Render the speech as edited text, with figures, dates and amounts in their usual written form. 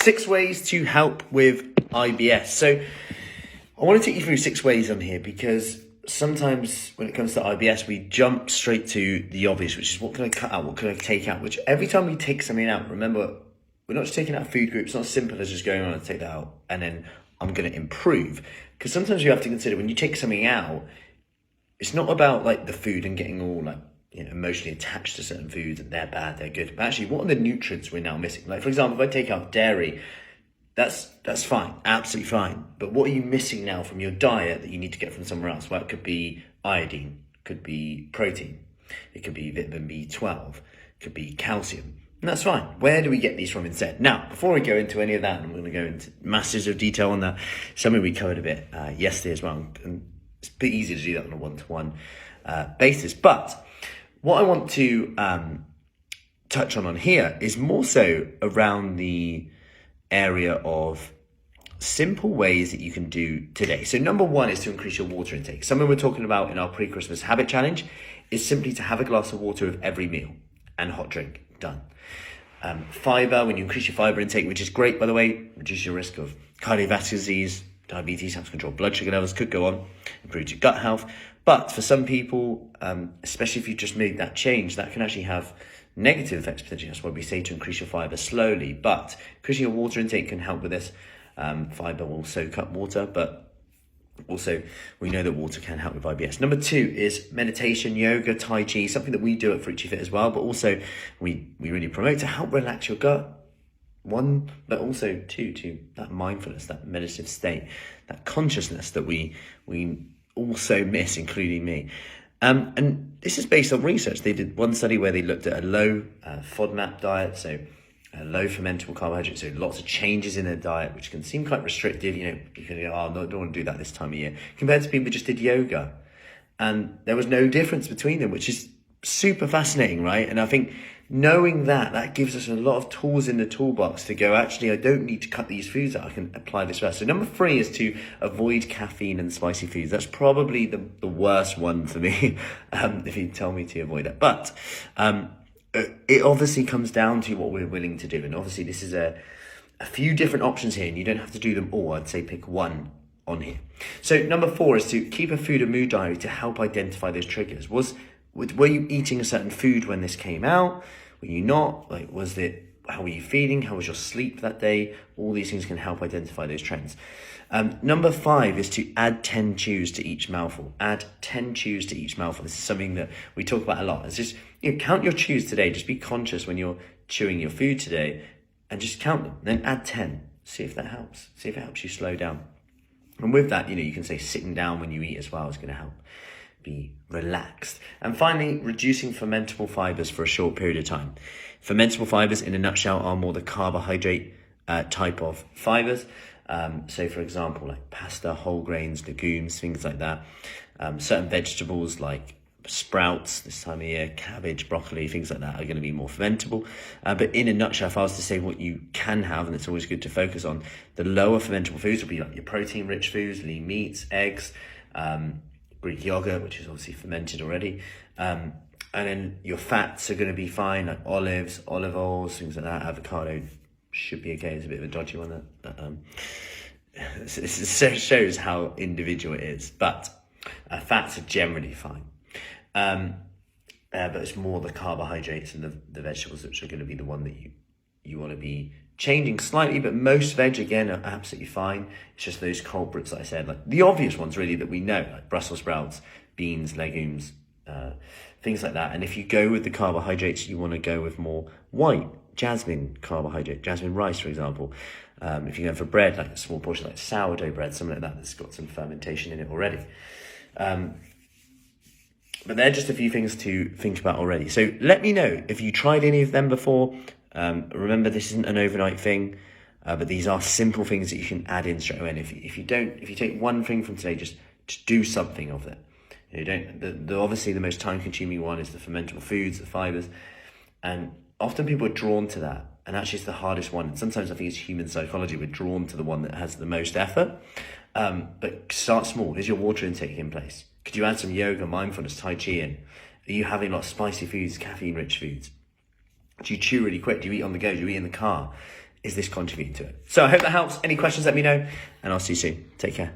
6 ways to help with IBS. So I want to take you through 6 ways on here because sometimes when it comes to IBS, we jump straight to the obvious, which is what can I cut out? What can I take out? Which every time we take something out, remember, we're not just taking out a food group. It's not as simple as just going on and take that out and then I'm going to improve. Because sometimes you have to consider when you take something out, it's not about like the food and getting all like, emotionally attached to certain foods and they're bad, they're good. But actually, what are the nutrients we're now missing? Like, for example, if I take out dairy, that's fine, absolutely fine. But what are you missing now from your diet that you need to get from somewhere else? Well, it could be iodine, could be protein, it could be vitamin B12, it could be calcium. And that's fine. Where do we get these from instead? Now, before we go into any of that, I'm going to go into masses of detail on that. Something we covered a bit yesterday as well. And it's a bit easy to do that on a one-to-one basis. But what I want to touch on here is more so around the area of simple ways that you can do today. So number one is to increase your water intake. Something we're talking about in our pre-Christmas habit challenge is simply to have a glass of water with every meal and hot drink. Done. Fiber, when you increase your fiber intake, which is great, by the way, reduce your risk of cardiovascular disease, diabetes, helps control blood sugar levels, could go on, improve your gut health. But for some people, especially if you just made that change, that can actually have negative effects potentially. That's why we say to increase your fiber slowly. But increasing your water intake can help with this. Fiber will soak up water, but also we know that water can help with IBS. Number 2 is meditation, yoga, Tai Chi, something that we do at Fruci Fit as well, but also we really promote to help relax your gut. 1, but also 2, to that mindfulness, that meditative state, that consciousness that we also miss, including me. And this is based on research. They did one study where they looked at a low FODMAP diet, so a low fermentable carbohydrates, so lots of changes in their diet, which can seem quite restrictive. You can go, oh, no, I don't want to do that this time of year, compared to people who just did yoga. And there was no difference between them, which is super fascinating, right? And I think knowing that gives us a lot of tools in the toolbox to go, actually, I don't need to cut these foods out. I can apply this rest. So number 3 is to avoid caffeine and spicy foods. That's probably the worst one for me, if you tell me to avoid it. But it obviously comes down to what we're willing to do. And obviously this is a few different options here, and you don't have to do them all. I'd say pick one on here. So number 4 is to keep a food and mood diary to help identify those triggers. Were you eating a certain food when this came out? Were you not? Like, how were you feeling? How was your sleep that day? All these things can help identify those trends. Number 5 is to add 10 chews to each mouthful. Add 10 chews to each mouthful. This is something that we talk about a lot. It's just, count your chews today. Just be conscious when you're chewing your food today and just count them. Then add 10. See if that helps. See if it helps you slow down. And with that, you can say sitting down when you eat as well is going to help. Be relaxed. And finally, reducing fermentable fibers for a short period of time. Fermentable fibers, in a nutshell, are more the carbohydrate type of fibers. So, for example, like pasta, whole grains, legumes, things like that. Certain vegetables like sprouts this time of year, cabbage, broccoli, things like that are going to be more fermentable. But in a nutshell, if I was to say what you can have, and it's always good to focus on, the lower fermentable foods will be like your protein-rich foods, lean meats, eggs, Greek yogurt, which is obviously fermented already. And then your fats are going to be fine, like olives, olive oils, things like that. Avocado should be okay. It's a bit of a dodgy one. It shows how individual it is. But fats are generally fine. But it's more the carbohydrates and the vegetables which are going to be the one that you want to be changing slightly, but most veg, again, are absolutely fine. It's just those culprits that I said, like the obvious ones really that we know, like Brussels sprouts, beans, legumes, things like that. And if you go with the carbohydrates, you want to go with more white, jasmine carbohydrate, jasmine rice, for example. If you're going for bread, like a small portion, like sourdough bread, something like that, that's got some fermentation in it already. But they're just a few things to think about already. So let me know if you tried any of them before. Remember, this isn't an overnight thing, but these are simple things that you can add in straight away. And if you take one thing from today, just do something of it. Obviously the most time consuming one is the fermentable foods, the fibers, and often people are drawn to that. And actually it's the hardest one. And sometimes I think it's human psychology. We're drawn to the one that has the most effort. But start small. Is your water intake in place? Could you add some yoga, mindfulness, Tai Chi in? Are you having a lot of spicy foods, caffeine-rich foods? Do you chew really quick? Do you eat on the go? Do you eat in the car? is this contributing to it? So I hope that helps. Any questions, let me know, and I'll see you soon. Take care.